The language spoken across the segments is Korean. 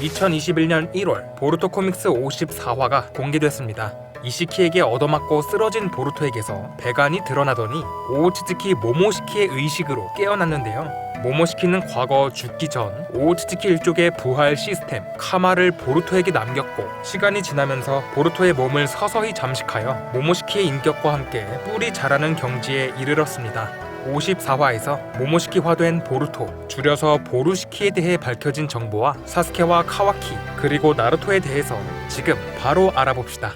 2021년 1월 보루토 코믹스 54화가 공개됐습니다. 이시키에게 얻어맞고 쓰러진 보루토에게서 배관이 드러나더니 오오츠츠키 모모시키의 의식으로 깨어났는데요. 모모시키는 과거 죽기 전 오오츠츠키 일족의 부활 시스템 카마를 보루토에게 남겼고, 시간이 지나면서 보루토의 몸을 서서히 잠식하여 모모시키의 인격과 함께 뿔이 자라는 경지에 이르렀습니다. 54화에서 모모시키화된 보루토, 줄여서 보루시키에 대해 밝혀진 정보와 사스케와 카와키 그리고 나루토에 대해서 지금 바로 알아봅시다.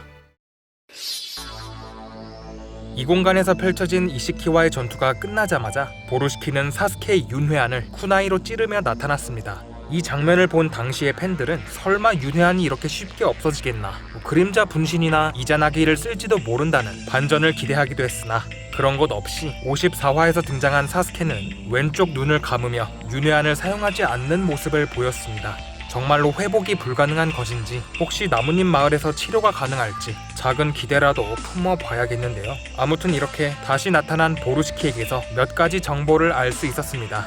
이 공간에서 펼쳐진 이시키와의 전투가 끝나자마자 보루시키는 사스케의 윤회안을 쿠나이로 찌르며 나타났습니다. 이 장면을 본 당시의 팬들은 설마 윤회안이 이렇게 쉽게 없어지겠나, 그림자 분신이나 이자나기를 쓸지도 모른다는 반전을 기대하기도 했으나 그런 것 없이 54화에서 등장한 사스케는 왼쪽 눈을 감으며 윤회안을 사용하지 않는 모습을 보였습니다. 정말로 회복이 불가능한 것인지, 혹시 나뭇잎 마을에서 치료가 가능할지 작은 기대라도 품어봐야겠는데요. 아무튼 이렇게 다시 나타난 보루시키에게서 몇 가지 정보를 알 수 있었습니다.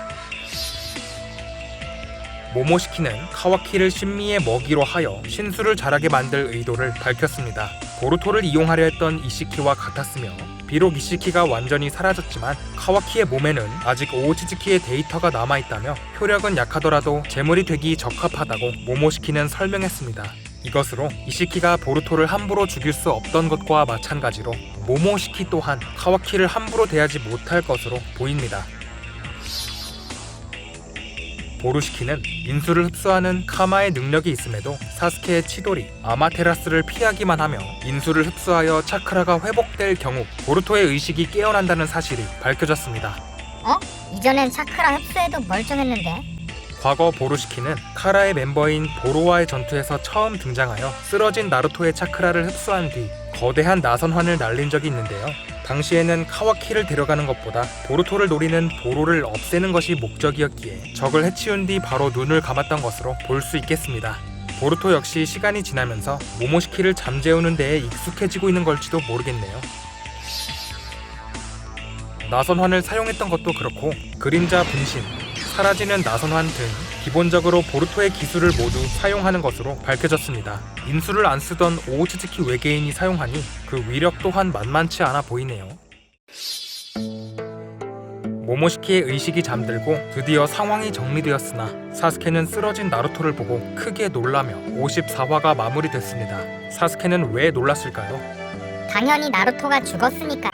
모모시키는 카와키를 신미의 먹이로 하여 신수를 자라게 만들 의도를 밝혔습니다. 보루토를 이용하려 했던 이시키와 같았으며, 비록 이시키가 완전히 사라졌지만 카와키의 몸에는 아직 오오츠츠키의 데이터가 남아있다며 효력은 약하더라도 제물이 되기 적합하다고 모모시키는 설명했습니다. 이것으로 이시키가 보루토를 함부로 죽일 수 없던 것과 마찬가지로 모모시키 또한 카와키를 함부로 대하지 못할 것으로 보입니다. 보루시키는 인수를 흡수하는 카마의 능력이 있음에도 사스케의 치돌이 아마테라스를 피하기만 하며 인수를 흡수하여 차크라가 회복될 경우 보루토의 의식이 깨어난다는 사실이 밝혀졌습니다. 이전엔 차크라 흡수에도 멀쩡했는데? 과거 보루시키는 카라의 멤버인 보로와의 전투에서 처음 등장하여 쓰러진 나루토의 차크라를 흡수한 뒤 거대한 나선환을 날린 적이 있는데요. 당시에는 카와키를 데려가는 것보다 보루토를 노리는 보로를 없애는 것이 목적이었기에 적을 해치운 뒤 바로 눈을 감았던 것으로 볼 수 있겠습니다. 보루토 역시 시간이 지나면서 모모시키를 잠재우는 데에 익숙해지고 있는 걸지도 모르겠네요. 나선환을 사용했던 것도 그렇고, 그림자 분신, 사라지는 나선환 등 기본적으로 보루토의 기술을 모두 사용하는 것으로 밝혀졌습니다. 인수를 안 쓰던 오오츠츠키 외계인이 사용하니 그 위력 또한 만만치 않아 보이네요. 모모시키의 의식이 잠들고 드디어 상황이 정리되었으나 사스케는 쓰러진 나루토를 보고 크게 놀라며 54화가 마무리됐습니다. 사스케는 왜 놀랐을까요? 당연히 나루토가 죽었으니까.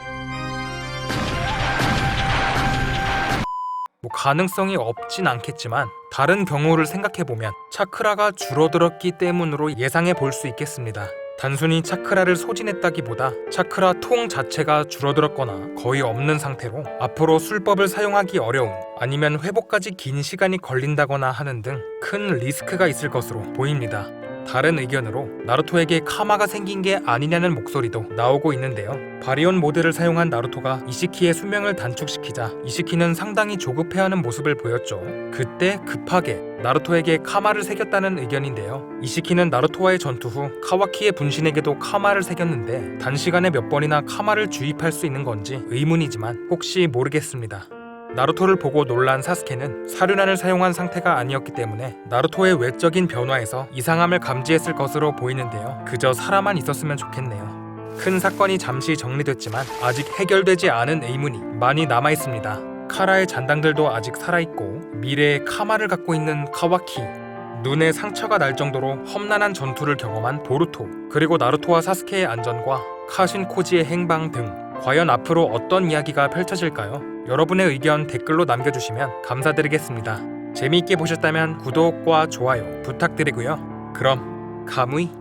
가능성이 없진 않겠지만 다른 경우를 생각해보면 차크라가 줄어들었기 때문으로 예상해 볼 수 있겠습니다. 단순히 차크라를 소진했다기보다 차크라 통 자체가 줄어들었거나 거의 없는 상태로 앞으로 술법을 사용하기 어려운, 아니면 회복까지 긴 시간이 걸린다거나 하는 등 큰 리스크가 있을 것으로 보입니다. 다른 의견으로 나루토에게 카마가 생긴 게 아니냐는 목소리도 나오고 있는데요. 바리온 모드를 사용한 나루토가 이시키의 수명을 단축시키자 이시키는 상당히 조급해하는 모습을 보였죠. 그때 급하게 나루토에게 카마를 새겼다는 의견인데요. 이시키는 나루토와의 전투 후 카와키의 분신에게도 카마를 새겼는데 단시간에 몇 번이나 카마를 주입할 수 있는 건지 의문이지만 혹시 모르겠습니다. 나루토를 보고 놀란 사스케는 사륜안을 사용한 상태가 아니었기 때문에 나루토의 외적인 변화에서 이상함을 감지했을 것으로 보이는데요. 그저 살아만 있었으면 좋겠네요. 큰 사건이 잠시 정리됐지만 아직 해결되지 않은 의문이 많이 남아있습니다. 카라의 잔당들도 아직 살아있고, 미래의 카마를 갖고 있는 카와키, 눈에 상처가 날 정도로 험난한 전투를 경험한 보루토, 그리고 나루토와 사스케의 안전과 카신 코지의 행방 등 과연 앞으로 어떤 이야기가 펼쳐질까요? 여러분의 의견 댓글로 남겨주시면 감사드리겠습니다. 재미있게 보셨다면 구독과 좋아요 부탁드리고요. 그럼 가무이.